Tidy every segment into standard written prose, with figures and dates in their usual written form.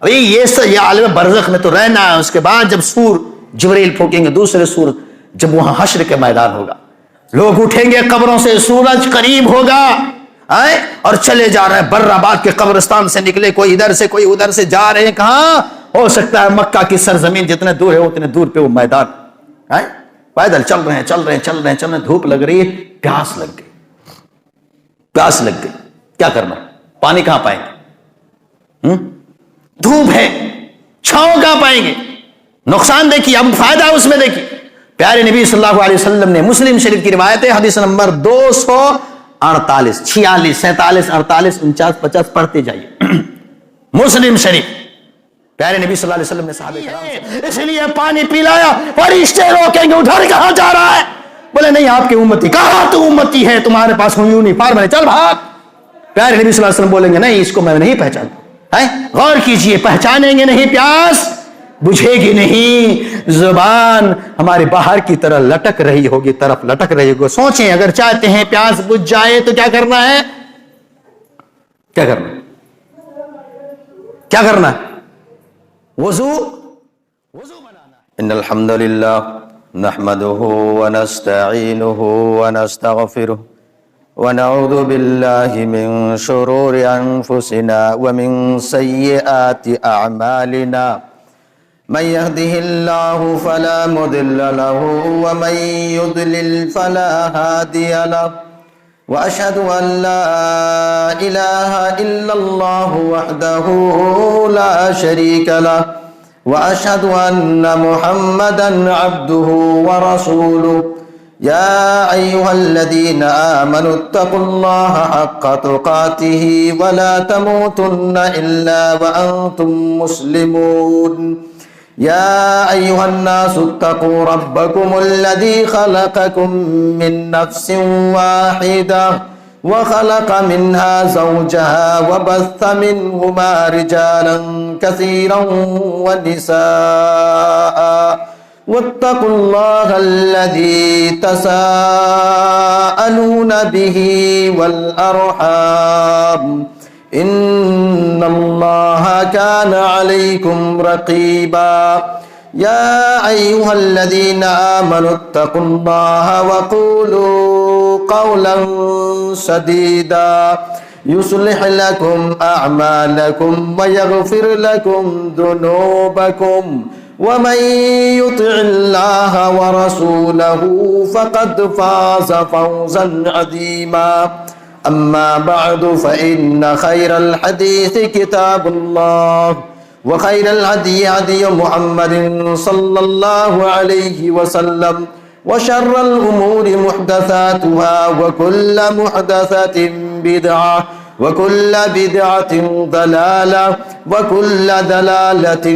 یہ عالم برزخ میں تو رہنا ہے. اس کے بعد جب سور جبریل پھونکیں گے دوسرے سور، جب وہاں حشر کے میدان ہوگا، لوگ اٹھیں گے قبروں سے، سورج قریب ہوگا اور چلے جا رہے ہیں بر آباد کے قبرستان سے نکلے، کوئی ادھر سے کوئی ادھر سے جا رہے ہیں. کہاں ہو سکتا ہے مکہ کی سرزمین جتنے دور ہے اتنے دور پہ وہ میدان. پیدل چل رہے ہیں چل رہے ہیں چل رہے ہیں چل رہے ہیں، دھوپ لگ رہی ہے، پیاس لگ گئی، پیاس لگ گئی، کیا کرنا؟ پانی کہاں پائیں گے؟ دھوپ ہے، چھاؤں کہاں پائیں گے؟ نقصان دیکھیے، اب فائدہ اس میں دیکھیے. پیارے نبی صلی اللہ علیہ وسلم نے مسلم شریف کی روایت ہے، حدیث نمبر 248 46 47 48 49 50 پڑھتے جائیے. مسلم شریف. پیارے نبی صلی اللہ علیہ وسلم نے صحابہ کرام سے اس لیے پانی پلایا، فرشتے روکیں گے ادھر کہاں جا رہا ہے؟ بولے نہیں آپ کی امتی. کہاں تو امتی ہے، تمہارے پاس یونیفارم ہے، چل بھاگ. پیارے نبی صلی اللہ علیہ وسلم بولیں گے نہیں اس کو میں نہیں پہچانتا. غور کیجئے، پہچانیں گے نہیں، پیاس بجھے گی نہیں، زبان ہمارے باہر کی طرح لٹک رہی ہوگی، طرف لٹک رہی ہوگی. سوچیں اگر چاہتے ہیں پیاس بجھ جائے تو کیا کرنا ہے؟ کیا کرنا ہے؟ کیا کرنا ہے؟ وضو بنانا. ان الحمد للہ نحمده ونستعینه ونستغفره ونعوذ باللہ من شرور انفسنا ومن سیئات اعمالنا من يهده الله فلا مضل له ومن يضلل فلا هادي له واشهد ان لا اله الا الله وحده لا شريك له واشهد ان محمدا عبده ورسوله. يا أيها الذين آمنوا اتقوا الله حق تقاته ولا تموتن إلا وأنتم مسلمون. يا أيها الناس اتقوا ربكم الذي خلقكم من نفس واحدة وخلق منها زوجها وبث منهما رجالا كثيرا ونساء واتقوا الله الذي تساءلون به والأرحام إن الله كان عليكم رقيبا. يا أيها الذين آمنوا اتقوا الله وقولوا قولا سديدا يصلح لكم أعمالكم ويغفر لكم ذنوبكم ومن يطع الله ورسوله فقد فاز فوزا عظيما. أما بعد فإن خير الحديث كتاب الله وخير الهدي هدي محمد صلى الله عليه وسلم وشر الأمور محدثاتها وكل محدثة بدعة وكل بدعة ضلالة وكل ضلالة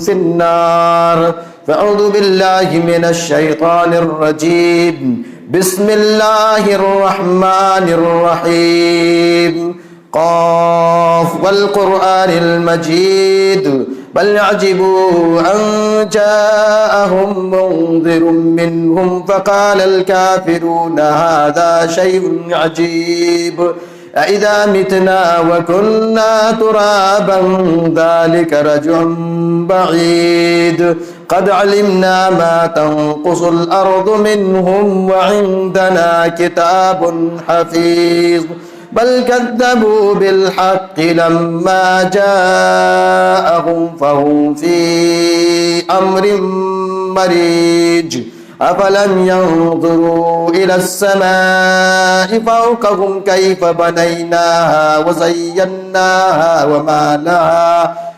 في النار. فأعوذ بالله من الشيطان الرجيم. بسم الله الرحمن الرحيم. قاف والقرآن المجيد بل عجبوا أن جاءهم منذر منهم فقال الكافرون هذا شيء عجيب أإذا متنا وكنا ترابا ذلك رجع بعيد قد علمنا ما تنقص الأرض منهم وعندنا كتاب حفيظ بل كذبوا بالحق لما جاءهم فهم في أمر مريج أفلم ينظروا إلى السماء فوقهم كيف بنيناها وزيناها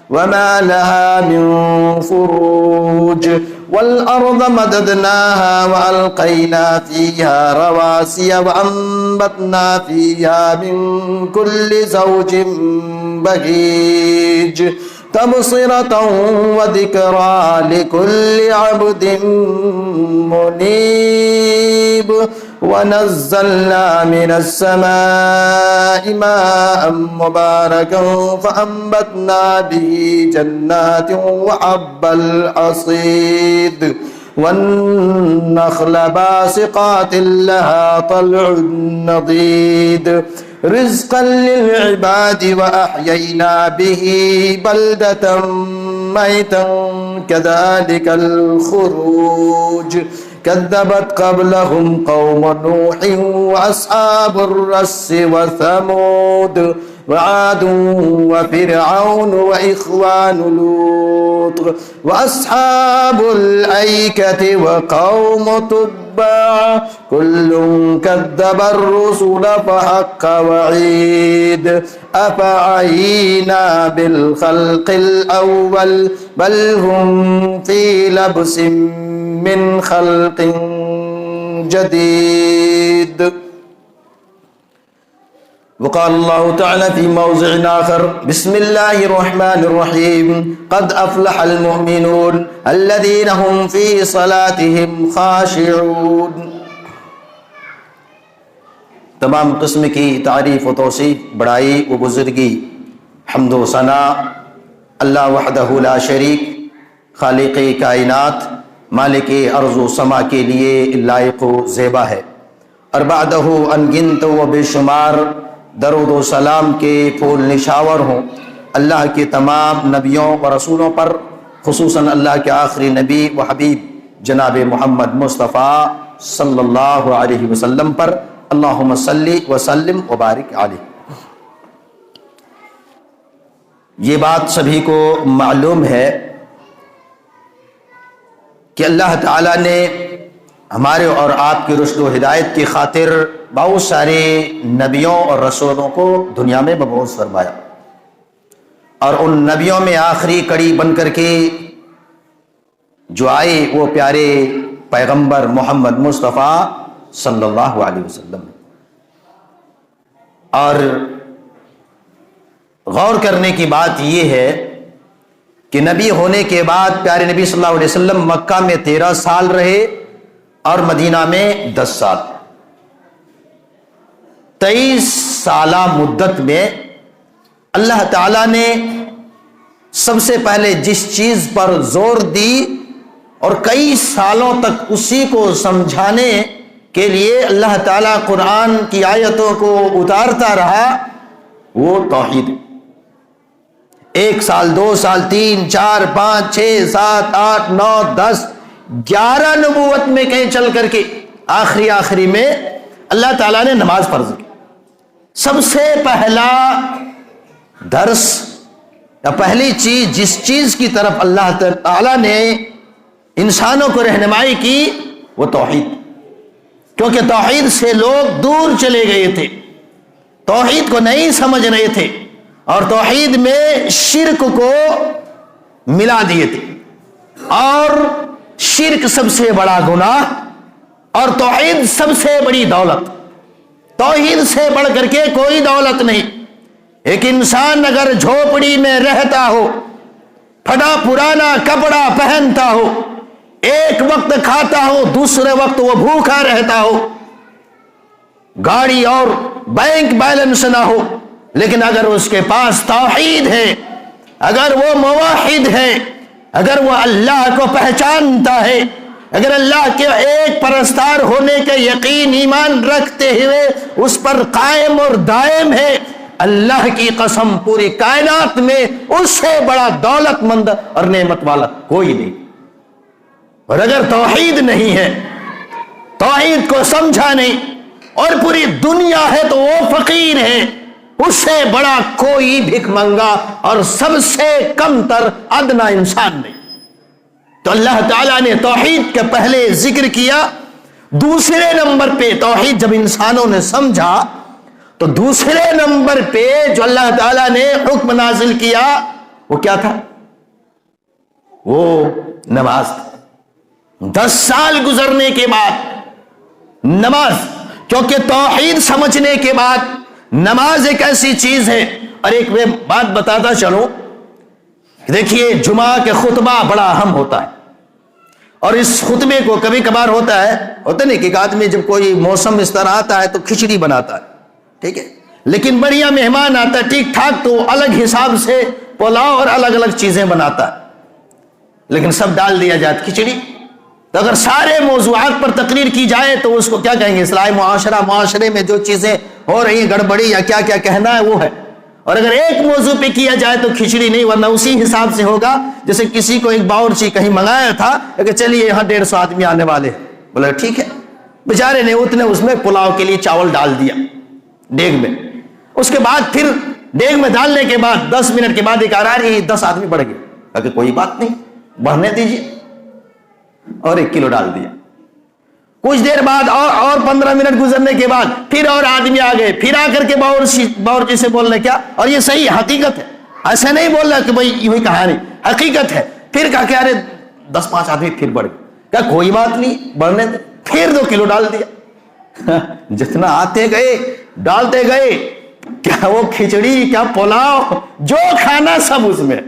وما لها من فروج والأرض مددناها وألقينا فيها رواسي وأنبتنا فيها من كل زوج بهيج تبصرة وذكرى لكل عبد منيب ونزلنا من السماء ماء مباركا فأنبتنا به جنات وحب الحصيد والنخل باسقات لها طلع نضيد رزقا للعباد وأحيينا به بلدة ميتا كذلك الخروج كذبت قبلهم قوم نوح وأصحاب الرس وثمود وعاد وفرعون وإخوان لوط وأصحاب الأيكة وقوم تبع كل كذب الرسل فحق وعيد أفعينا بالخلق الأول بل هم في لبس من خلق جديد. وقال الله تعالى في موضع آخر بسم الله الرحمن الرحيم قد أفلح المؤمنون الذين هم في صلاتهم خاشعون. تمام قسم کی تعریف و توصیف، بڑائی و بزرگی، حمد و ثنا اللہ وحدہ لا شریک، خالق کائنات، مالک ارض و سما کے لیے لائق و زیبا ہے، اور بعدہ انگنت و بے شمار درود و سلام کے پھول نشاور ہوں اللہ کے تمام نبیوں و رسولوں پر، خصوصاً اللہ کے آخری نبی و حبیب جناب محمد مصطفیٰ صلی اللہ علیہ وسلم پر، اللہم صلی وسلم وبارک علیہ۔ یہ بات سبھی کو معلوم ہے کہ اللہ تعالیٰ نے ہمارے اور آپ کی رشد و ہدایت کی خاطر بہت سارے نبیوں اور رسولوں کو دنیا میں مبعوث فرمایا، اور ان نبیوں میں آخری کڑی بن کر کے جو آئے وہ پیارے پیغمبر محمد مصطفیٰ صلی اللہ علیہ وسلم۔ اور غور کرنے کی بات یہ ہے کہ نبی ہونے کے بعد پیارے نبی صلی اللہ علیہ وسلم مکہ میں 13 سال رہے اور مدینہ میں 10 سال۔ 23 سالہ مدت میں اللہ تعالیٰ نے سب سے پہلے جس چیز پر زور دی اور کئی سالوں تک اسی کو سمجھانے کے لیے اللہ تعالیٰ قرآن کی آیتوں کو اتارتا رہا، وہ توحید۔ 1 سال، 2 سال، 3، 4، 5، 6، 7، 8، 9، 10، 11 نبوت میں کہیں چل کر کے آخری میں اللہ تعالیٰ نے نماز فرض کی۔ سب سے پہلا درس یا پہلی چیز جس چیز کی طرف اللہ تعالیٰ نے انسانوں کو رہنمائی کی وہ توحید، کیونکہ توحید سے لوگ دور چلے گئے تھے، توحید کو نہیں سمجھ رہے تھے، اور توحید میں شرک کو ملا دیے تھے، اور شرک سب سے بڑا گناہ اور توحید سب سے بڑی دولت۔ توحید سے بڑھ کر کے کوئی دولت نہیں۔ ایک انسان اگر جھوپڑی میں رہتا ہو، پھٹا پرانا کپڑا پہنتا ہو، ایک وقت کھاتا ہو، دوسرے وقت وہ بھوکا رہتا ہو، گاڑی اور بینک بیلنس نہ ہو، لیکن اگر اس کے پاس توحید ہے، اگر وہ موحد ہے، اگر وہ اللہ کو پہچانتا ہے، اگر اللہ کے ایک پرستار ہونے کا یقین ایمان رکھتے ہوئے اس پر قائم اور دائم ہے، اللہ کی قسم پوری کائنات میں اس سے بڑا دولت مند اور نعمت والا کوئی نہیں۔ اور اگر توحید نہیں ہے، توحید کو سمجھا نہیں، اور پوری دنیا ہے تو وہ فقیر ہے، اس سے بڑا کوئی بھیک منگا اور سب سے کم تر ادنا انسان نہیں۔ تو اللہ تعالیٰ نے توحید کے پہلے ذکر کیا، دوسرے نمبر پہ توحید جب انسانوں نے سمجھا تو دوسرے نمبر پہ جو اللہ تعالیٰ نے حکم نازل کیا وہ کیا تھا؟ وہ نماز تھا۔ 10 سال گزرنے کے بعد نماز، کیونکہ توحید سمجھنے کے بعد نماز ایک ایسی چیز ہے۔ اور ایک میں بات بتاتا چلوں، دیکھیے جمعہ کے خطبہ بڑا اہم ہوتا ہے، اور اس خطبے کو کبھی کبھار ہوتا نہیں کہ ایک آدمی جب کوئی موسم اس طرح آتا ہے تو کھچڑی بناتا ہے، ٹھیک ہے، لیکن بڑھیا مہمان آتا ہے ٹھیک ٹھاک تو الگ حساب سے پلاؤ اور الگ الگ چیزیں بناتا ہے، لیکن سب ڈال دیا جائے کھچڑی۔ تو اگر سارے موضوعات پر تقریر کی جائے تو اس کو کیا کہیں گے؟ اصلاح معاشرہ، معاشرے میں جو چیزیں ہو رہی ہے گڑبڑی یا کیا کیا کہنا ہے وہ ہے. اور اگر ایک موضوع پہ کیا جائے تو کھچڑی نہیں, ورنہ اسی حساب سے ہوگا جیسے کسی کو ایک باورچی کہیں منگایا تھا کہ چلیے یہاں 150 آدمی آنے والے ہیں, بولا ٹھیک ہے. بیچارے نے اتنے اس میں پلاؤ کے لیے چاول ڈال دیا دیگ میں. اس کے بعد پھر دیگ میں ڈالنے کے بعد 10 منٹ کے بعد ایک آ رہا ہے 10 آدمی بڑھ گئے. کہ کوئی بات نہیں, بڑھنے دیجیے, اور 1 کلو ڈال دیا. کچھ دیر بعد اور 15 منٹ گزرنے کے بعد پھر اور آدمی آ گئے. پھر آ کر کے باورچی سے بول رہے کیا, اور یہ صحیح حقیقت ہے, ایسا نہیں بول رہا کہ بھائی یوں ہی کہانی, حقیقت ہے. پھر کہا کہ ارے 10-5 آدمی پھر بڑھ گئے. کہا کوئی بات نہیں, بڑھنے دے. پھر 2 کلو ڈال دیا. جتنا آتے گئے ڈالتے گئے, کیا وہ کھچڑی کیا پلاؤ جو کھانا سب اس میں.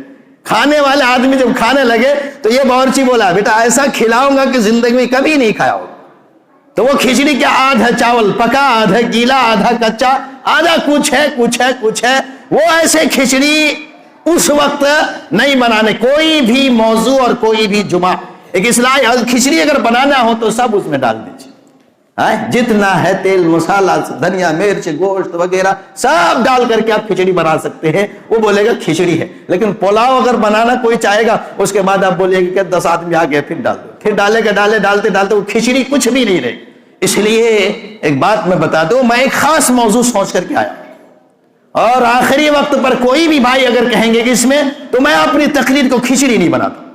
کھانے والے آدمی جب کھانے لگے تو یہ باورچی بولا بیٹا ایسا کھلاؤں گا کہ زندگی میں کبھی نہیں کھایا ہو. تو وہ کھچڑی کیا آدھا چاول پکا, آدھا گیلا, آدھا کچا, آدھا کچھ ہے. وہ ایسے کھچڑی اس وقت نہیں بنانے. کوئی بھی موضوع اور کوئی بھی جمعہ ایک اصلاحی کھچڑی اگر بنانا ہو تو سب اس میں ڈال دیجیے. جتنا ہے تیل مسالہ دھنیا مرچ گوشت وغیرہ سب ڈال کر کے آپ کھچڑی بنا سکتے ہیں. وہ بولے گا کھچڑی ہے. لیکن پلاؤ اگر بنانا کوئی چاہے گا اس کے بعد آپ بولے گا کہ 10 آدمی آ گئے پھر ڈال دو, پھر ڈالے گا ڈالتے وہ کھچڑی کچھ بھی نہیں رہے. اس لیے ایک بات میں بتا دوں, میں ایک خاص موضوع سوچ کر کے آیا, اور آخری وقت پر کوئی بھی بھائی اگر کہیں گے کہ اس میں, تو میں اپنی تقریر کو کھچڑی نہیں بناتا.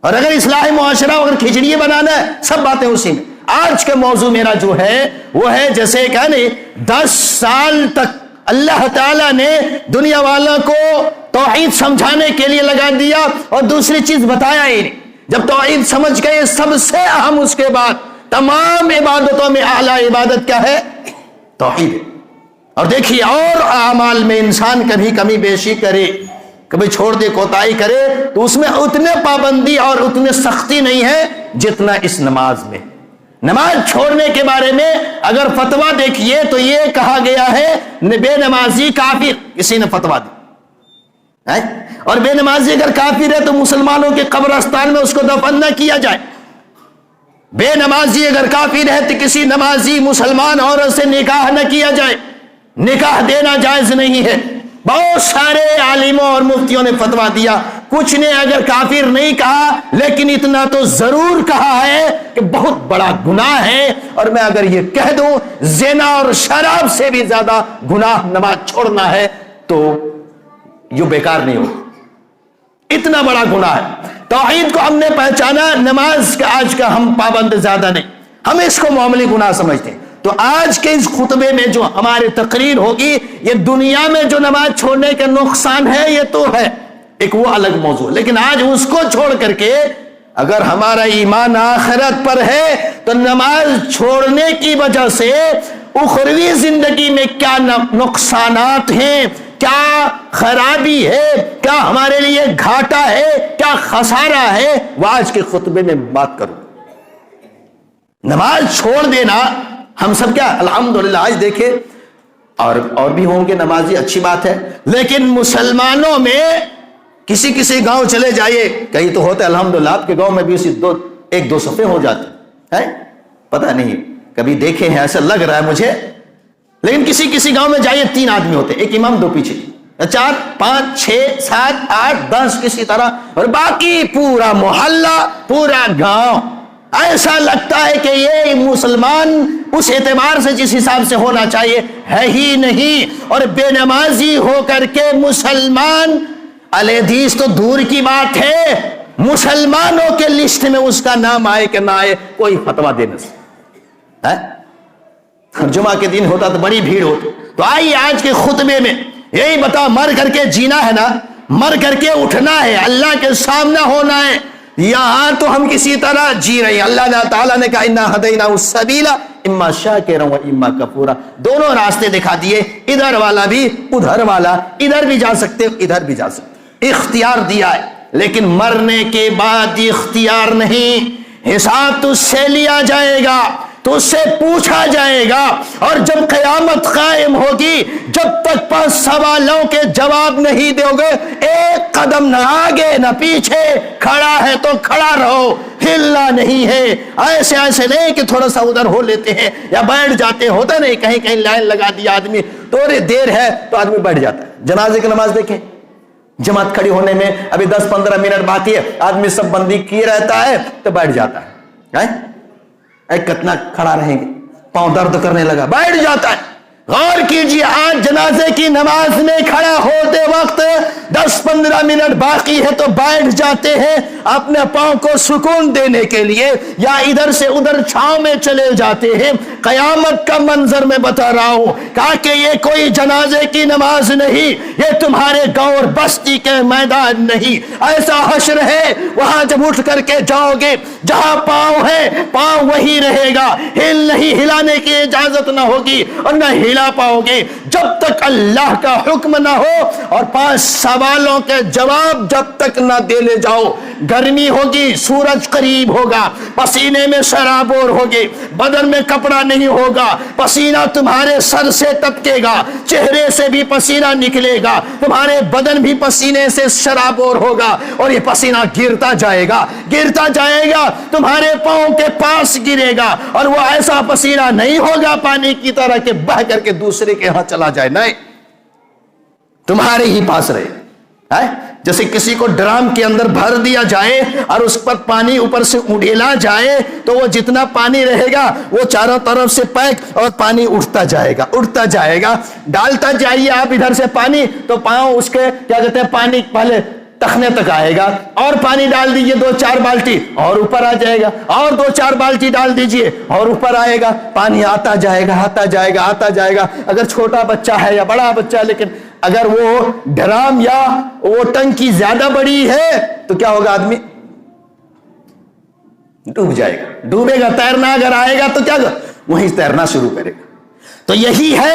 اور اگر اصلاح معاشرہ اگر کھچڑی بنانا ہے سب باتیں اسی میں. آج کا موضوع میرا جو ہے وہ ہے جیسے کہ 10 سال تک اللہ تعالیٰ نے دنیا والوں کو توحید سمجھانے کے لیے لگا دیا اور دوسری چیز بتایا ہی نہیں. جب توحید سمجھ گئے سب سے اہم, اس کے بعد تمام عبادتوں میں اعلیٰ عبادت کیا ہے, توحید ہے. اور دیکھیے اور اعمال میں انسان کبھی کمی بیشی کرے, کبھی چھوڑ دے کوتاہی کرے, تو اس میں اتنے پابندی اور اتنے سختی نہیں ہے جتنا اس نماز میں. نماز چھوڑنے کے بارے میں اگر فتویٰ دیکھیے تو یہ کہا گیا ہے بے نمازی کافر, کسی نے فتویٰ دی. اور بے نمازی اگر کافر ہے تو مسلمانوں کے قبرستان میں اس کو دفن نہ کیا جائے. بے نمازی اگر کافر ہے تو کسی نمازی مسلمان عورت سے نکاح نہ کیا جائے, نکاح دینا جائز نہیں ہے. بہت سارے عالموں اور مفتیوں نے فتویٰ دیا. کچھ نے اگر کافر نہیں کہا لیکن اتنا تو ضرور کہا ہے کہ بہت بڑا گناہ ہے. اور میں اگر یہ کہہ دوں زنا اور شراب سے بھی زیادہ گناہ نماز چھوڑنا ہے تو یہ بیکار نہیں ہو, اتنا بڑا گناہ ہے. توحید کو ہم نے پہچانا, نماز کا آج کا ہم پابند زیادہ نہیں, ہم اس کو معمولی گناہ سمجھتے ہیں. تو آج کے اس خطبے میں جو ہماری تقریر ہوگی یہ دنیا میں جو نماز چھوڑنے کا نقصان ہے یہ تو ہے ایک وہ الگ موضوع, لیکن آج اس کو چھوڑ کر کے اگر ہمارا ایمان آخرت پر ہے تو نماز چھوڑنے کی وجہ سے اخروی زندگی میں کیا نقصانات ہیں, کیا خرابی ہے, کیا ہمارے لیے گھاٹا ہے, کیا خسارہ ہے, وہ آج کے خطبے میں بات کروں. نماز چھوڑ دینا ہم سب کیا الحمدللہ آج دیکھیں, اور بھی ہوں گے نمازی, اچھی بات ہے, لیکن مسلمانوں میں کسی گاؤں چلے جائیے, کہیں تو ہوتے الحمدللہ, آپ کے گاؤں میں بھی ایک دو صفیں ہو جاتے ہیں, پتہ نہیں کبھی دیکھے ہیں ایسا لگ رہا ہے مجھے, لیکن کسی گاؤں میں جائیے 3 آدمی ہوتے, ایک امام 2 پیچھے, 4 5 6 7 8 10 کسی طرح, اور باقی پورا محلہ پورا گاؤں. ایسا لگتا ہے کہ یہ مسلمان اس اعتبار سے جس حساب سے ہونا چاہیے ہے ہی نہیں, اور بے نمازی ہو کر کے مسلمان اہل حدیث تو دور کی بات ہے, مسلمانوں کے لسٹ میں اس کا نام آئے کہ نہ آئے کوئی فتویٰ دینے سے. جمعہ کے دن ہوتا تو بڑی بھیڑ ہوتی. تو آئیے آج کے خطبے میں یہی بتا, مر کر کے جینا ہے نا, مر کر کے اٹھنا ہے, اللہ کے سامنے ہونا ہے. یہاں تو ہم کسی طرح جی رہے ہیں. اللہ تعالیٰ نے کہا انا ہدیناہ السبیل اما شاکرا و اما کفورا, دونوں راستے دکھا دیے, ادھر والا بھی ادھر والا, ادھر بھی جا سکتے ادھر بھی جا سکتے, اختیار دیا ہے. لیکن مرنے کے بعد اختیار نہیں, حساب تجھ سے لیا جائے گا. تو اس سے پوچھا جائے گا، اور جب قیامت قائم ہوگی جب تک 5 سوالوں کے جواب نہیں دو گے، ایک قدم نہ آگے نہ پیچھے، کھڑا ہے تو کھڑا رہو، ہلنا نہیں ہے۔ ایسے نہیں کہ تھوڑا سا ادھر ہو لیتے ہیں یا بیٹھ جاتے، ہوتا نہیں کہیں کہیں لائن لگا دیا آدمی، تھوڑی دیر ہے تو آدمی بیٹھ جاتا ہے۔ جنازے کی نماز دیکھیں، جماعت کھڑی ہونے میں ابھی 10-15 منٹ باقی ہے، آدمی سب بندی کیے رہتا ہے تو بیٹھ جاتا ہے۔ کتنا کھڑا رہیں گے، پاؤں درد کرنے لگا، بیٹھ جاتا ہے۔ غور کیجیے، آج جنازے کی نماز میں کھڑا ہوتے وقت 10-15 منٹ باقی ہے تو بیٹھ جاتے ہیں اپنے پاؤں کو سکون دینے کے لیے، یا ادھر سے ادھر چھاؤں میں چلے جاتے ہیں۔ قیامت کا منظر میں بتا رہا ہوں، کہا کہ یہ کوئی جنازے کی نماز نہیں، یہ تمہارے گاؤں اور بستی کے میدان نہیں، ایسا حشر ہے وہاں جب اٹھ کر کے جاؤ گے جہاں پاؤں ہے پاؤں وہی رہے گا، ہلانے کی اجازت نہ ہوگی اور نہ ہلا پاؤ گے جب تک اللہ کا حکم نہ ہو، اور 5 سوالوں کے جواب جب تک نہ دے لے جاؤ۔ گرمی ہوگی، سورج قریب ہوگا، پسینے میں شرابور ہوگی، بدن میں کپڑا نہیں ہوگا، پسینہ تمہارے سر سے ٹپکے گا، چہرے سے بھی پسینہ نکلے گا، تمہارے بدن بھی پسینے سے شرابور ہوگا، اور یہ پسینہ گرتا جائے گا تمہارے پاؤں کے پاس گرے گا، اور وہ ایسا پسینہ نہیں ہوگا پانی کی طرح کہ بہ کر کے دوسرے کے ہاں چلا جائے، نہیں، تمہارے ہی پاس رہے۔ جیسے کسی کو ڈرام کے اندر بھر دیا جائے اور اس پر پانی اوپر سے اڑیلا جائے تو وہ جتنا پانی رہے گا وہ چاروں طرف سے پیک اور پانی اٹھتا جائے گا، ڈالتا جائیے آپ ادھر سے پانی تو پاؤں اس کے کیا کہتے ہیں پانی پہلے ٹخنے تک آئے گا، اور پانی ڈال دیجئے 2-4 بالٹی اور اوپر آ جائے گا، اور 2-4 بالٹی ڈال دیجئے اور اوپر آئے گا، پانی آتا جائے گا۔ اگر چھوٹا بچہ ہے یا بڑا بچہ ہے، لیکن اگر وہ ڈرام یا وہ ٹنکی زیادہ بڑی ہے تو کیا ہوگا، آدمی ڈوب جائے گا، ڈوبے گا۔ تیرنا اگر آئے گا تو کیا وہیں تیرنا شروع کرے گا۔ تو یہی ہے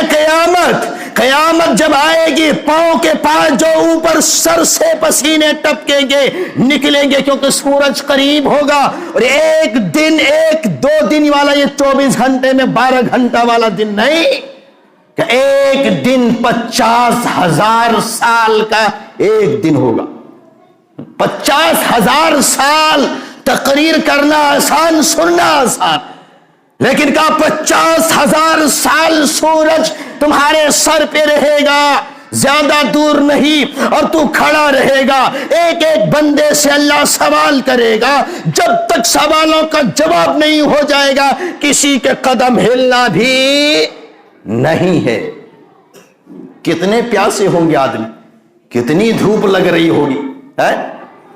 قیامت جب آئے گی، پاؤں کے پاس جو اوپر سر سے پسینے ٹپکیں گے، نکلیں گے، کیونکہ سورج قریب ہوگا، اور ایک دن 1-2 دن والا یہ 24 گھنٹے میں 12 گھنٹہ والا دن نہیں، کہ ایک دن 50,000 سال کا ایک دن ہوگا۔ 50,000 سال تقریر کرنا آسان، سننا آسان، لیکن کہا 50,000 سال سورج تمہارے سر پہ رہے گا، زیادہ دور نہیں، اور تو کھڑا رہے گا، ایک ایک بندے سے اللہ سوال کرے گا، جب تک سوالوں کا جواب نہیں ہو جائے گا کسی کے قدم ہلنا بھی نہیں ہے۔ کتنے پیاسے ہوں گے آدمی، کتنی دھوپ لگ رہی ہوگی،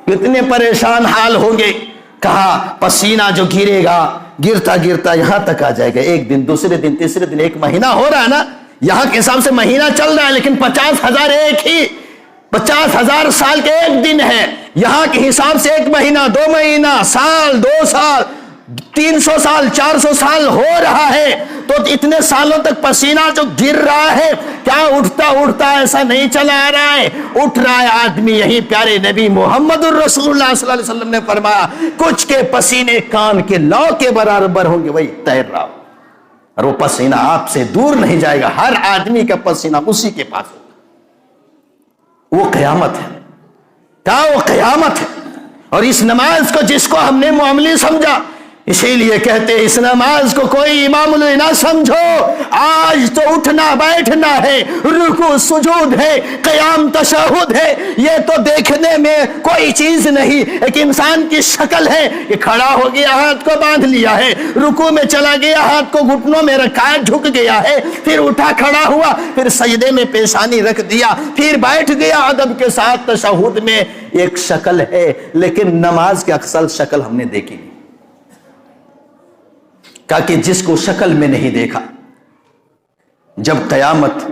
کتنے پریشان حال ہوں گے۔ کہا پسینہ جو گرتا یہاں تک آ جائے گا، ایک دن، دوسرے دن، تیسرے دن، 1 مہینہ ہو رہا ہے نا، یہاں کے حساب سے مہینہ چل رہا ہے، لیکن 50,000 ایک ہی 50,000 سال کے ایک دن ہے، یہاں کے حساب سے 1 مہینہ، 2 مہینہ، سال، 2 سال، 300 سال، 400 سال ہو رہا ہے۔ تو اتنے سالوں تک پسینہ جو گر رہا ہے، کیا اٹھتا ایسا نہیں چلا آ رہا ہے، اٹھ رہا ہے آدمی۔ یہی پیارے نبی محمد الرسول اللہ صلی اللہ علیہ وسلم نے فرمایا، کچھ کے پسینے کان کے لو کے برابر ہوں گے، وہی تیر رہا ہو، اور وہ پسینہ آپ سے دور نہیں جائے گا، ہر آدمی کا پسینہ اسی کے پاس ہوگا۔ وہ قیامت ہے، کیا وہ قیامت ہے۔ اور اس نماز کو جس کو ہم نے معاملی سمجھا، اسی لیے کہتے ہیں اس نماز کو کوئی امام الہی نہ سمجھو، آج تو اٹھنا بیٹھنا ہے، رکوع سجود ہے، قیام تشہد ہے، یہ تو دیکھنے میں کوئی چیز نہیں، ایک انسان کی شکل ہے کہ کھڑا ہو گیا، ہاتھ کو باندھ لیا ہے، رکوع میں چلا گیا، ہاتھ کو گھٹنوں میں رکھا، جھک گیا ہے، پھر اٹھا کھڑا ہوا، پھر سجدے میں پیشانی رکھ دیا، پھر بیٹھ گیا ادب کے ساتھ۔ تشہد میں ایک شکل ہے، لیکن نماز کی اصل شکل ہم نے دیکھی نہیں، کہ جس کو شکل میں نہیں دیکھا، جب قیامت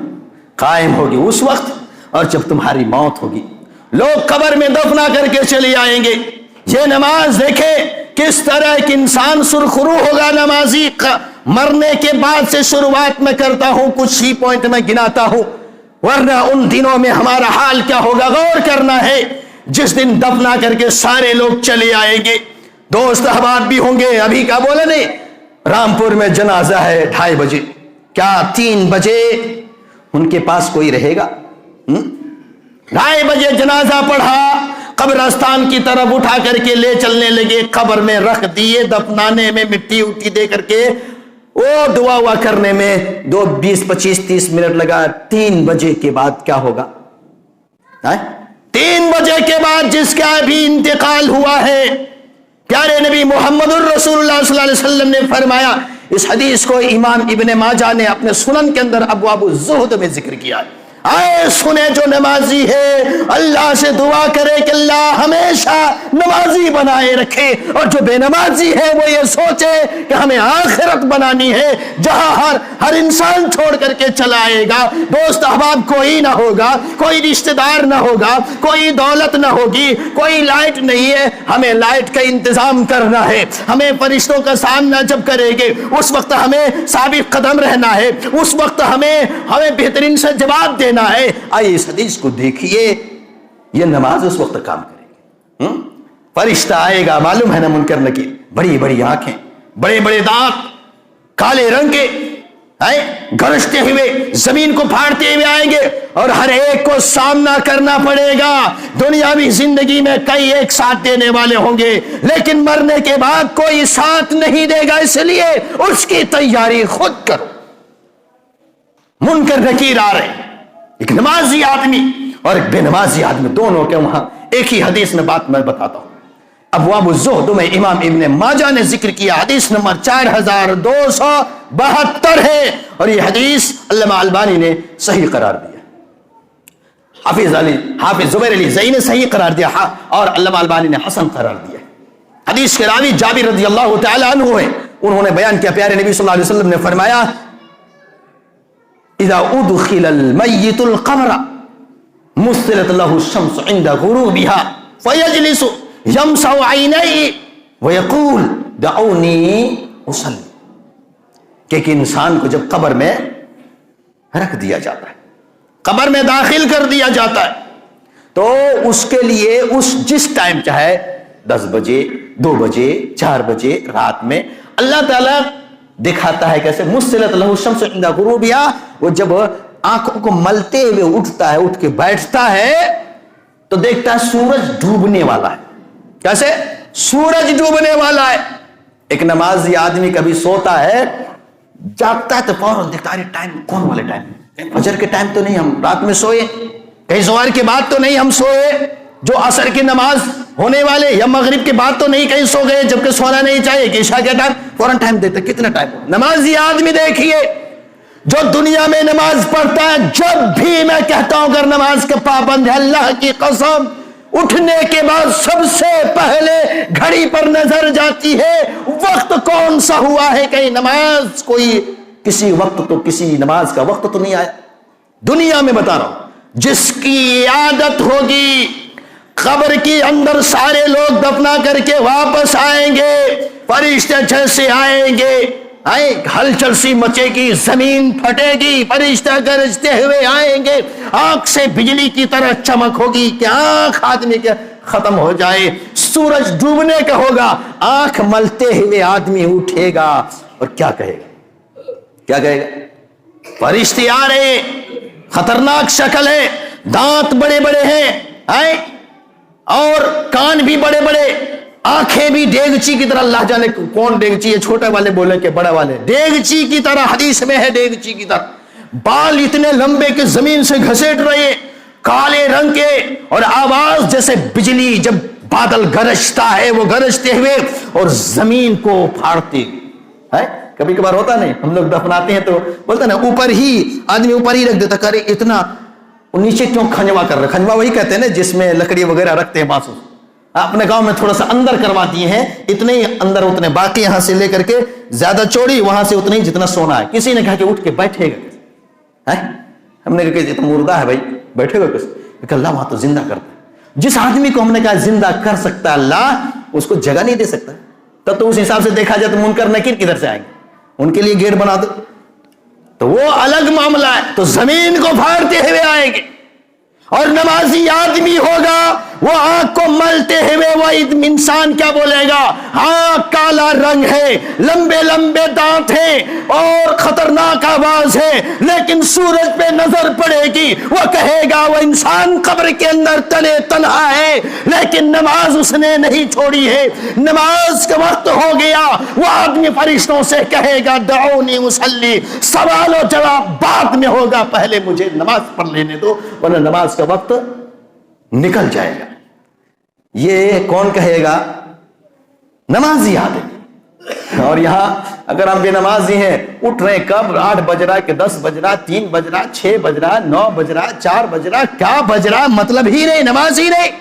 قائم ہوگی اس وقت، اور جب تمہاری موت ہوگی، لوگ قبر میں دفنا کر کے چلے آئیں گے۔ یہ نماز دیکھے کس طرح ایک انسان سرخرو ہوگا نمازی، مرنے کے بعد سے شروعات میں کرتا ہوں، کچھ ہی پوائنٹ میں گناتا ہوں، ورنہ ان دنوں میں ہمارا حال کیا ہوگا غور کرنا ہے۔ جس دن دفنا کر کے سارے لوگ چلے آئیں گے، دوست احباب بھی ہوں گے، ابھی کا بولے نہیں، رامپور میں جنازہ ہے 2:30 بجے، کیا 3 بجے ان کے پاس کوئی رہے گا؟ 2:30 بجے جنازہ پڑھا، قبرستان کی طرف اٹھا کر کے لے چلنے لگے، قبر میں رکھ دیے، دفنانے میں مٹی اٹھی دے کر کے وہ دعا ہوا کرنے میں 20 25 30 منٹ لگا۔ 3 بجے کے بعد کیا ہوگا؟ 3 بجے کے بعد جس کا بھی انتقال ہوا ہے، پیارے نبی محمد الرسول اللہ صلی اللہ علیہ وسلم نے فرمایا، اس حدیث کو امام ابن ماجہ نے اپنے سنن کے اندر ابواب الزہد میں ذکر کیا ہے۔ آئے سنے جو نمازی ہے اللہ سے دعا کرے کہ اللہ ہمیشہ نمازی بنائے رکھے، اور جو بے نمازی ہے وہ یہ سوچے کہ ہمیں آخرت بنانی ہے جہاں ہر انسان چھوڑ کر کے چلا آئے گا، دوست احباب کوئی نہ ہوگا، کوئی رشتہ دار نہ ہوگا، کوئی دولت نہ ہوگی، کوئی لائٹ نہیں ہے، ہمیں لائٹ کا انتظام کرنا ہے، ہمیں فرشتوں کا سامنا جب کرے گے اس وقت ہمیں ثابت قدم رہنا ہے، اس وقت ہمیں بہترین سے جواب دے ہے۔ آئیے اس حدیث کو دیکھیے، یہ نماز اس وقت کام کرے گی۔ فرشتہ آئے گا، معلوم ہے نا منکر نکیر، بڑی بڑی آنکھیں، بڑے بڑے دانت، کالے رنگ کے، گرجتے ہوئے زمین کو پھاڑتے ہوئے آئیں گے، اور ہر ایک کو سامنا کرنا پڑے گا۔ دنیاوی زندگی میں کئی ایک ساتھ دینے والے ہوں گے، لیکن مرنے کے بعد کوئی ساتھ نہیں دے گا، اس لیے اس کی تیاری خود کرو۔ منکر نکیر آ رہے ہیں، ایک نمازی آدمی اور ایک بے نمازی آدمی، دونوں کے وہاں ایک ہی حدیث میں بات میں بتاتا ہوں۔ ابواب الزہد میں امام ابن ماجہ نے ذکر کیا، حدیث نمبر 4272 ہے، اور یہ حدیث علامہ البانی نے صحیح قرار دیا، حافظ زبیر علی زئی نے صحیح قرار دیا، اور علامہ البانی نے حسن قرار دیا۔ حدیث کے راوی جابر رضی اللہ تعالی عنہ ہیں، انہوں نے بیان کیا، پیارے نبی صلی اللہ علیہ وسلم نے فرمایا، اذا ادخل المیت القبر مثلت له الشمس عند غروبها فيجلس يمسح عينيه ويقول دعوني اصلي، کہ ایک انسان کو جب قبر میں رکھ دیا جاتا ہے، قبر میں داخل کر دیا جاتا ہے، تو اس کے لیے جس ٹائم چاہے 10 بجے 2 بجے 4 بجے رات میں اللہ تعالیٰ دکھاتا ہے کیسے، مسلط لہو الشمس عند غروبہا، وہ جب آنکھوں کو ملتے ہوئے اٹھتا ہے، اٹھ کے بیٹھتا ہے تو دیکھتا ہے سورج ڈوبنے والا ہے۔ کیسے؟ سورج ڈوبنے والا ہے۔ ایک نمازی آدمی کبھی سوتا ہے، جاگتا ہے تو فوراً دیکھتا ہے ٹائم کون والے ٹائم، فجر کے ٹائم تو نہیں ہم رات میں سوئے، کہیں ظہر کے بعد تو نہیں ہم سوئے، جو عصر کی نماز ہونے والے یا مغرب کے بعد تو نہیں کہیں سو گئے، جبکہ سونا نہیں چاہیے کہ عشاء کے ٹائم فوراً ٹائم دیتے، کتنا ٹائم۔ نمازی آدمی دیکھیے جو دنیا میں نماز پڑھتا ہے، جب بھی میں کہتا ہوں اگر نماز کے پابند ہے، اللہ کی قسم اٹھنے کے بعد سب سے پہلے گھڑی پر نظر جاتی ہے، وقت کون سا ہوا ہے، کہیں نماز کوئی کسی وقت تو کسی نماز کا وقت تو نہیں آیا۔ دنیا میں بتا رہا ہوں، جس کی عادت ہوگی قبر کے اندر سارے لوگ دفنا کر کے واپس آئیں گے، فرشتے جیسے آئیں گے، ہلچل سی مچے گی، زمین پھٹے گی، فرشتے گرجتے ہوئے آئیں گے، آنکھ سے بجلی کی طرح چمک ہوگی کہ آنکھ آدمی کے ختم ہو جائے، سورج ڈوبنے کا ہوگا، آنکھ ملتے ہوئے آدمی اٹھے گا اور کیا کہے گا؟ کیا کہے گا؟ فرشتے آ رہے، خطرناک شکل ہے، دانت بڑے بڑے ہیں اور کان بھی بڑے بڑے، آنکھیں بھی دیگچی کی طرح، اللہ جانے کون دیگچی ہے، چھوٹے والے بولے کہ بڑا والے، دیگچی کی طرح، حدیث میں ہے دیگچی کی طرح، بال اتنے لمبے کہ زمین سے گھسیٹ رہے، کالے رنگ کے، اور آواز جیسے بجلی جب بادل گرجتا ہے وہ گرجتے ہوئے اور زمین کو پھاڑتے ہے۔ کبھی کبھار ہوتا نہیں، ہم لوگ دفناتے ہیں تو بولتا نا اوپر ہی آدمی اوپر ہی رکھ دیتا، کرے اتنا نیچے کیوں کھنجوا کر رہے، کھنجوا وہی کہتے ہیں نا جس میں لکڑی وغیرہ رکھتے ہیں بانسوں، اپنے گاؤں میں تھوڑا سا اندر کروا دیے ہیں، اتنے ہی اندر اتنے، باقی یہاں سے لے کر کے زیادہ چوڑی، وہاں سے اتنے ہی جتنا سونا ہے۔ کسی نے کہا کہ اٹھ کے بیٹھے گا، ہم نے کہا کہ مردہ ہے بھائی، بیٹھے گا کس؟ کہ اللہ وہاں تو زندہ کرتا ہے، جس آدمی کو ہم نے کہا زندہ کر سکتا ہے اللہ، اس کو جگہ نہیں دے سکتا، تب تو اس حساب سے دیکھا جائے تو منکر نکیر کدھر سے آئیں گے، ان کے لیے گیٹ بنا دو تو وہ الگ معاملہ ہے، تو زمین کو پھاڑتے ہوئے آئیں گے، اور نمازی آدمی ہوگا وہ آنکھ کو ملتے ہوئے وہ انسان کیا بولے گا؟ ہاں کالا رنگ ہے، لمبے لمبے دانت ہیں اور خطرناک آواز ہے، لیکن سورج پہ نظر پڑے گی وہ کہے گا وہ انسان قبر کے اندر تنے تنہا ہے، لیکن نماز اس نے نہیں چھوڑی ہے۔ نماز کا وقت ہو گیا، وہ آدمی فرشتوں سے کہے گا دعونی اصلی، سوال و جواب بعد میں ہوگا، پہلے مجھے نماز پڑھ لینے دو ورنہ نماز کا وقت نکل جائے گا۔ یہ کون کہے گا؟ نمازی آدمی۔ اور یہاں اگر ہم بے نمازی ہیں، اٹھ رہے کب؟ 8 بج رہا کہ 10 بج رہا، 3 بج رہا، 6 بج رہا، 9 بج رہا، 4 بج رہا، کیا بج رہا مطلب ہی نہیں، نماز ہی نہیں۔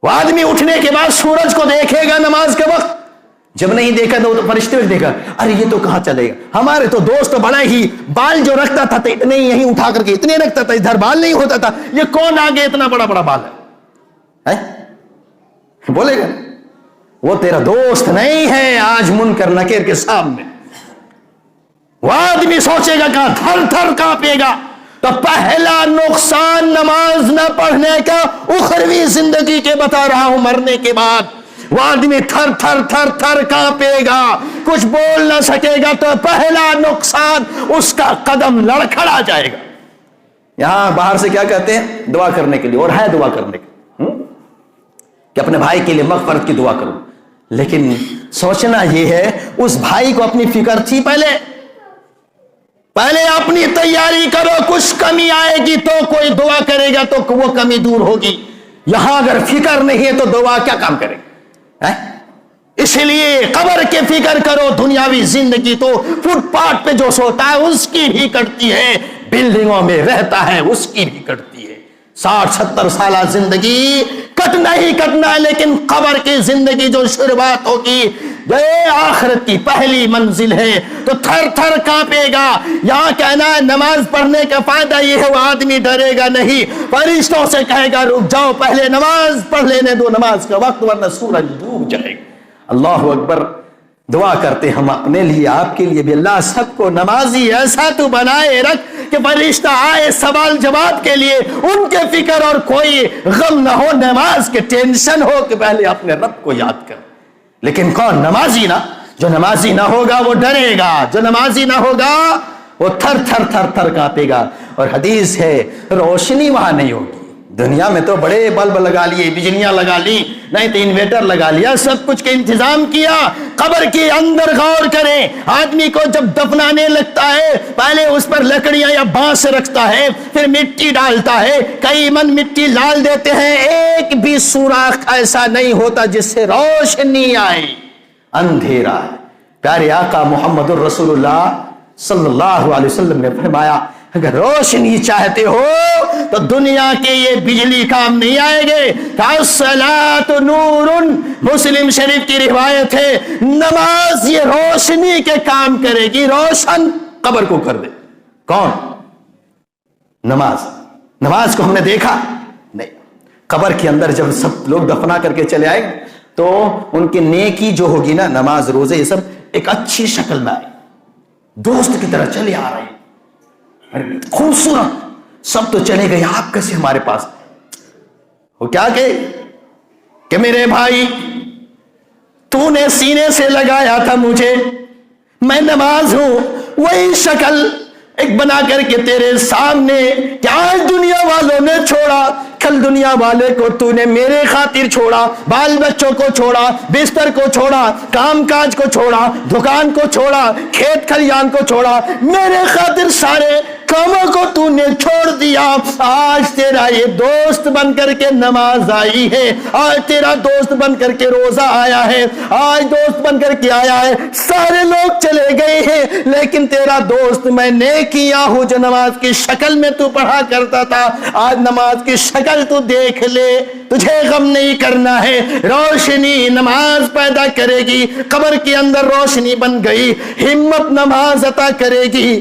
وہ آدمی اٹھنے کے بعد سورج کو دیکھے گا نماز کے وقت، جب نہیں دیکھا تو فرشتے میں دیکھا، ارے یہ تو کہاں چلے گا، ہمارے تو دوست بڑا ہی بال جو رکھتا تھا تو اتنے ہی یہیں اٹھا کر کے اتنے رکھتا تھا، ادھر بال نہیں ہوتا تھا، یہ کون آگے اتنا بڑا بڑا بال ہے؟ بولے گا وہ تیرا دوست نہیں ہے آج منکر نکیر کے سامنے۔ وہ آدمی سوچے گا کہ تھر تھر کانپے گا۔ تو پہلا نقصان نماز نہ پڑھنے کا اخروی زندگی کے بتا رہا ہوں، مرنے کے بعد وہ آدمی تھر تھر تھر تھر کانپے گا، کچھ بول نہ سکے گا۔ تو پہلا نقصان اس کا قدم لڑکھڑا جائے گا۔ یہاں باہر سے کیا کہتے ہیں؟ دعا کرنے کے لیے، اور ہے دعا کرنے کے کہ اپنے بھائی کے لیے مغفرت کی دعا کرو، لیکن سوچنا یہ ہے اس بھائی کو اپنی فکر تھی، پہلے اپنی تیاری کرو، کچھ کمی آئے گی تو کوئی دعا کرے گا تو وہ کمی دور ہوگی۔ یہاں اگر فکر نہیں ہے تو دعا کیا کام کرے گا؟ اس لیے قبر کی فکر کرو، دنیاوی زندگی تو فٹ پاتھ پہ جو سوتا ہے اس کی بھی کٹتی ہے، بلڈنگوں میں رہتا ہے اس کی بھی کٹتی ہے۔ 60-70 سالہ زندگی کٹنا ہی کٹنا ہے، لیکن قبر کی زندگی جو شروعات ہوگی، یہ آخرت کی پہلی منزل ہے، تو تھر تھر کانپے گا۔ یہاں کہنا ہے نماز پڑھنے کا فائدہ یہ ہے وہ آدمی ڈرے گا نہیں، فرشتوں سے کہے گا رک جاؤ، پہلے نماز پڑھ لینے دو، نماز کا وقت ورنہ سورج ڈوب جائے گا۔ اللہ اکبر۔ دعا کرتے ہم اپنے لیے، آپ کے لیے بھی، اللہ سب کو نمازی ایسا تو بنائے رکھ کہ فرشتہ آئے سوال جواب کے لیے ان کے فکر اور کوئی غم نہ ہو، نماز کے ٹینشن ہو کہ پہلے اپنے رب کو یاد کر۔ لیکن کون؟ نمازی نا۔ جو نمازی نہ ہوگا وہ ڈرے گا، جو نمازی نہ ہوگا وہ تھر تھر تھر تھر کانپے گا۔ اور حدیث ہے روشنی وہاں نہیں ہوگی۔ دنیا میں تو بڑے بلب لگا لیے، بجلیاں لگا لی، نہیں تو انویٹر لگا لیا، سب کچھ کا انتظام کیا۔ قبر کے اندر غور کریں، آدمی کو جب دفنانے لگتا ہے پہلے اس پر لکڑیاں یا بانس رکھتا ہے، پھر مٹی ڈالتا ہے، کئی من مٹی ڈال دیتے ہیں، ایک بھی سوراخ ایسا نہیں ہوتا جس سے روشنی آئے، اندھیرا ہے۔ پیارے آقا محمد الرسول اللہ صلی اللہ علیہ وسلم نے فرمایا اگر روشنی چاہتے ہو تو دنیا کے یہ بجلی کام نہیں آئے گے۔ الصلاۃ نور، مسلم شریف کی روایت ہے، نماز یہ روشنی کے کام کرے گی، روشن قبر کو کر دے۔ کون؟ نماز۔ نماز کو ہم نے دیکھا نہیں، قبر کے اندر جب سب لوگ دفنا کر کے چلے آئے تو ان کی نیکی جو ہوگی نا، نماز روزے یہ سب ایک اچھی شکل میں آئے، دوست کی طرح چلے آ رہے ہیں، خوبصورت، سب تو چلے گئے، آپ کیسے ہمارے پاس؟ وہ کیا کہ میرے بھائی تو نے سینے سے لگایا تھا مجھے، میں نماز ہوں، وہی شکل ایک بنا کر کے تیرے سامنے، کہ آج دنیا والوں نے چھوڑا، کل دنیا والے کو تو نے میرے خاطر چھوڑا، بال بچوں کو چھوڑا، بستر کو چھوڑا، کام کاج کو چھوڑا، دکان کو چھوڑا، کھیت کھلیان کو چھوڑا، میرے خاطر سارے کاموں کو تو نے چھوڑ دیا۔ آج تیرا یہ دوست بن کر کے نماز آئی ہے، آج تیرا دوست بن کر کے روزہ آیا ہے، آج دوست بن کر کے آیا ہے، سارے لوگ چلے گئے ہیں لیکن تیرا دوست میں نے کیا ہوں، جو نماز کی شکل میں تو پڑھا کرتا تھا، آج نماز کی شکل تو دیکھ لے، تجھے غم نہیں کرنا ہے۔ روشنی نماز پیدا کرے گی، قبر کے اندر روشنی بن گئی، ہمت نماز عطا کرے گی۔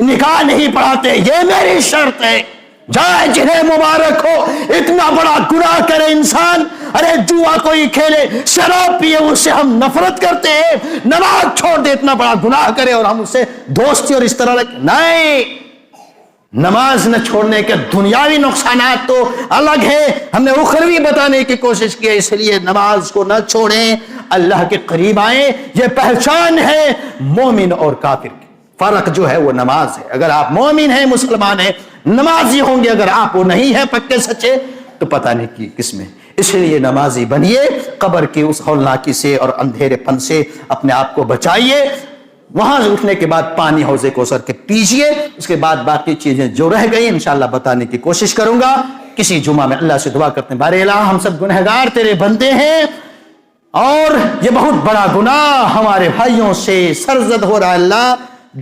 نکاح نہیں پڑھاتے، یہ میری شرط ہے۔ جائے جنہیں مبارک ہو، اتنا بڑا گناہ کرے انسان، ارے جوا کوئی کھیلے، شراب پیے، اس سے ہم نفرت کرتے ہیں، نماز چھوڑ دے، اتنا بڑا گناہ کرے اور ہم اس سے دوستی اور اس طرح نہیں۔ نماز نہ چھوڑنے کے دنیاوی نقصانات تو الگ ہے، ہم نے اخروی بتانے کی کوشش کی ہے، اس لیے نماز کو نہ چھوڑیں، اللہ کے قریب آئیں۔ یہ پہچان ہے مومن اور کافر کی، فرق جو ہے وہ نماز ہے۔ اگر آپ مومن ہیں، مسلمان ہیں، نمازی ہوں گے، اگر آپ وہ نہیں ہیں پکے سچے تو پتہ نہیں کی کس میں۔ اس لیے نمازی بنیے، قبر کی اس ہولناکی سے اور اندھیرے پن سے اپنے آپ کو بچائیے۔ وہاں سے اٹھنے کے بعد پانی حوض کوثر کے پیجئے، اس کے بعد باقی چیزیں جو رہ گئی انشاءاللہ بتانے کی کوشش کروں گا کسی جمعہ میں۔ اللہ سے دعا کرتے ہیں، بارے الہ ہم سب گنہگار تیرے بندے ہیں، اور یہ بہت بڑا گناہ ہمارے بھائیوں سے سرزد ہو رہا ہے۔ اللہ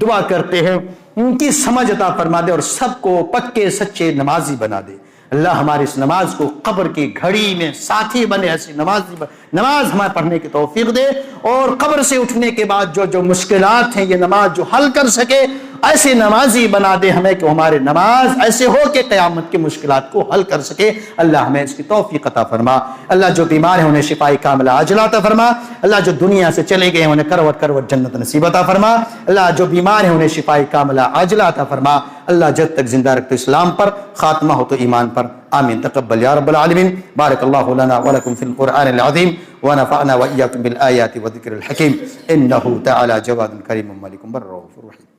دعا کرتے ہیں ان کی سمجھ عطا فرما دے اور سب کو پکے سچے نمازی بنا دے۔ اللہ ہماری اس نماز کو قبر کی گھڑی میں ساتھی بنے، ایسی نماز ہمیں پڑھنے کی توفیق دے، اور قبر سے اٹھنے کے بعد جو مشکلات ہیں یہ نماز جو حل کر سکے، ایسے نمازی بنا دے ہمیں کہ ہمارے نماز ایسے ہو کہ قیامت کی مشکلات کو حل کر سکے۔ اللہ ہمیں اس کی توفیق عطا فرما۔ اللہ جو بیمار ہیں انہیں شفاء کاملہ عاجلہ عطا فرما۔ اللہ جو دنیا سے چلے گئے ہیں انہیں کروٹ کروٹ جنت نصیب عطا فرما۔ اللہ جو بیمار ہیں انہیں شفاء کاملہ عاجلہ عطا فرما۔ اللہ جب تک زندہ رکھ تو اسلام پر، خاتمہ ہو تو ایمان پر۔ آمین تقبل یا رب العالمین۔ بارک اللہ لنا ولکم فی القرآن العظیم ونفعنا وإیاکم بالآیات والذکر الحکیم، انہ تعالی جواد کریم ملک بر رؤوف رحیم۔